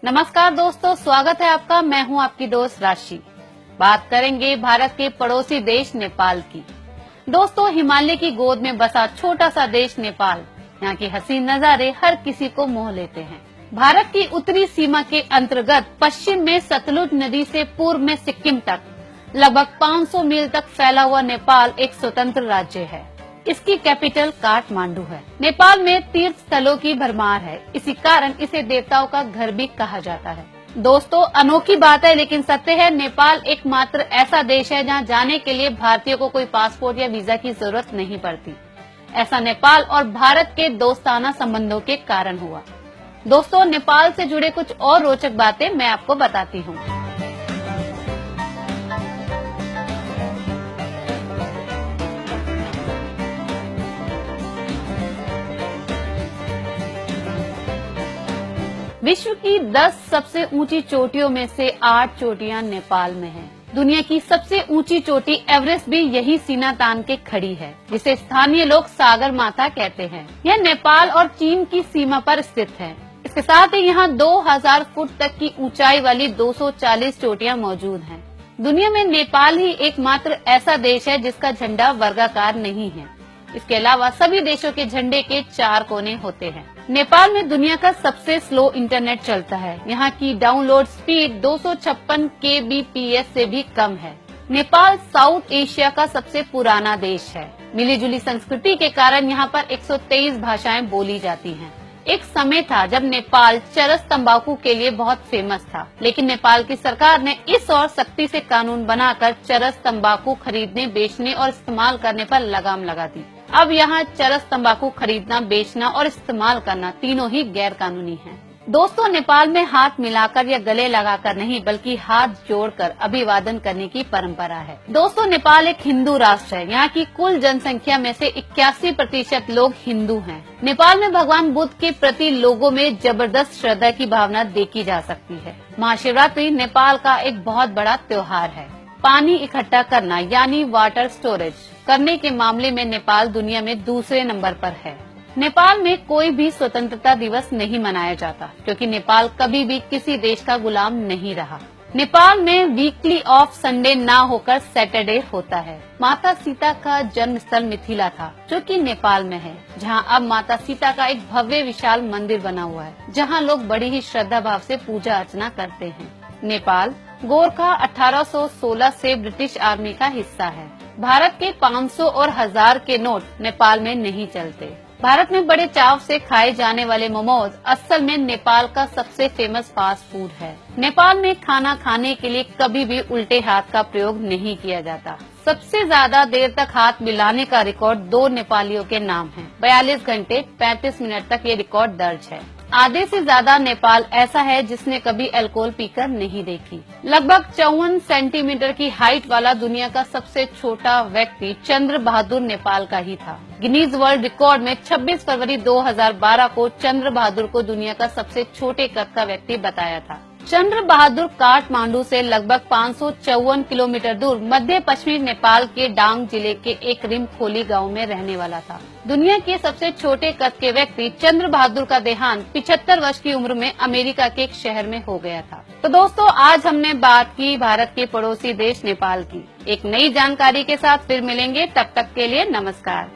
नमस्कार दोस्तों, स्वागत है आपका। मैं हूं आपकी दोस्त राशि। बात करेंगे भारत के पड़ोसी देश नेपाल की। दोस्तों, हिमालय की गोद में बसा छोटा सा देश नेपाल, यहाँ के हसीन नजारे हर किसी को मोह लेते हैं। भारत की उत्तरी सीमा के अंतर्गत पश्चिम में सतलुज नदी से पूर्व में सिक्किम तक लगभग 500 मील तक फैला हुआ नेपाल एक स्वतंत्र राज्य है। इसकी कैपिटल काठमांडू है। नेपाल में तीर्थ स्थलों की भरमार है, इसी कारण इसे देवताओं का घर भी कहा जाता है। दोस्तों, अनोखी बात है लेकिन सत्य है, नेपाल एकमात्र ऐसा देश है जहां जाने के लिए भारतीयों को कोई पासपोर्ट या वीजा की जरूरत नहीं पड़ती। ऐसा नेपाल और भारत के दोस्ताना संबंधों के कारण हुआ। दोस्तों, नेपाल से जुड़े कुछ और रोचक बातें मैं आपको बताती हूँ। विश्व की 10 सबसे ऊंची चोटियों में से 8 चोटियां नेपाल में हैं। दुनिया की सबसे ऊंची चोटी एवरेस्ट भी यही सीना तान के खड़ी है, जिसे स्थानीय लोग सागर माता कहते हैं। यह नेपाल और चीन की सीमा पर स्थित है। इसके साथ ही यहाँ 2000 फुट तक की ऊंचाई वाली 240 चोटियां मौजूद हैं। दुनिया में नेपाल ही एकमात्र ऐसा देश है जिसका झंडा वर्गाकार नहीं है। इसके अलावा सभी देशों के झंडे के 4 कोने होते हैं। नेपाल में दुनिया का सबसे स्लो इंटरनेट चलता है। यहाँ की डाउनलोड स्पीड 256 kbps से भी कम है। नेपाल साउथ एशिया का सबसे पुराना देश है। मिली जुली संस्कृति के कारण यहाँ पर 123 भाषाएं बोली जाती हैं। एक समय था जब नेपाल चरस तंबाकू के लिए बहुत फेमस था, लेकिन नेपाल की सरकार ने इस और सख्ती से कानून बनाकर चरस तंबाकू खरीदने, बेचने और इस्तेमाल करने पर लगाम लगा दी। अब यहाँ चरस तंबाकू खरीदना, बेचना और इस्तेमाल करना तीनों ही गैर कानूनी है। दोस्तों, नेपाल में हाथ मिलाकर या गले लगाकर नहीं बल्कि हाथ जोड़कर अभिवादन करने की परंपरा है। दोस्तों, नेपाल एक हिंदू राष्ट्र है। यहाँ की कुल जनसंख्या में से 81% लोग हिंदू हैं। नेपाल में भगवान बुद्ध के प्रति लोगों में जबरदस्त श्रद्धा की भावना देखी जा सकती है। महाशिवरात्रि नेपाल का एक बहुत बड़ा त्योहार है। पानी इकट्ठा करना यानी वाटर स्टोरेज करने के मामले में नेपाल दुनिया में दूसरे नंबर पर है। नेपाल में कोई भी स्वतंत्रता दिवस नहीं मनाया जाता, क्योंकि नेपाल कभी भी किसी देश का गुलाम नहीं रहा। नेपाल में वीकली ऑफ संडे ना होकर सैटरडे होता है। माता सीता का जन्म स्थल मिथिला था, जो कि नेपाल में है, जहां अब माता सीता का एक भव्य विशाल मंदिर बना हुआ है, जहां लोग बड़ी ही श्रद्धा भाव से पूजा अर्चना करते हैं। नेपाल गोरखा 1816 से ब्रिटिश आर्मी का हिस्सा है। भारत के 500 और 1000 के नोट नेपाल में नहीं चलते। भारत में बड़े चाव से खाए जाने वाले मोमोज असल में नेपाल का सबसे फेमस फास्ट फूड है। नेपाल में खाना खाने के लिए कभी भी उल्टे हाथ का प्रयोग नहीं किया जाता। सबसे ज्यादा देर तक हाथ मिलाने का रिकॉर्ड 2 नेपालियों के नाम है। 42 घंटे 35 मिनट तक ये रिकॉर्ड दर्ज है। आधे से ज्यादा नेपाल ऐसा है जिसने कभी अल्कोहल पीकर नहीं देखी। लगभग 54 सेंटीमीटर की हाइट वाला दुनिया का सबसे छोटा व्यक्ति चंद्र बहादुर नेपाल का ही था। गिनीज वर्ल्ड रिकॉर्ड में 26 फरवरी 2012 को चंद्र बहादुर को दुनिया का सबसे छोटे कद का व्यक्ति बताया था। चंद्र बहादुर काठमांडू से लगभग 554 किलोमीटर दूर मध्य पश्चिमी नेपाल के डांग जिले के एक रिमखोली गांव में रहने वाला था। दुनिया के सबसे छोटे कद के व्यक्ति चंद्र बहादुर का देहांत 75 वर्ष की उम्र में अमेरिका के एक शहर में हो गया था। तो दोस्तों, आज हमने बात की भारत के पड़ोसी देश नेपाल की। एक नई जानकारी के साथ फिर मिलेंगे, तब तक के लिए नमस्कार।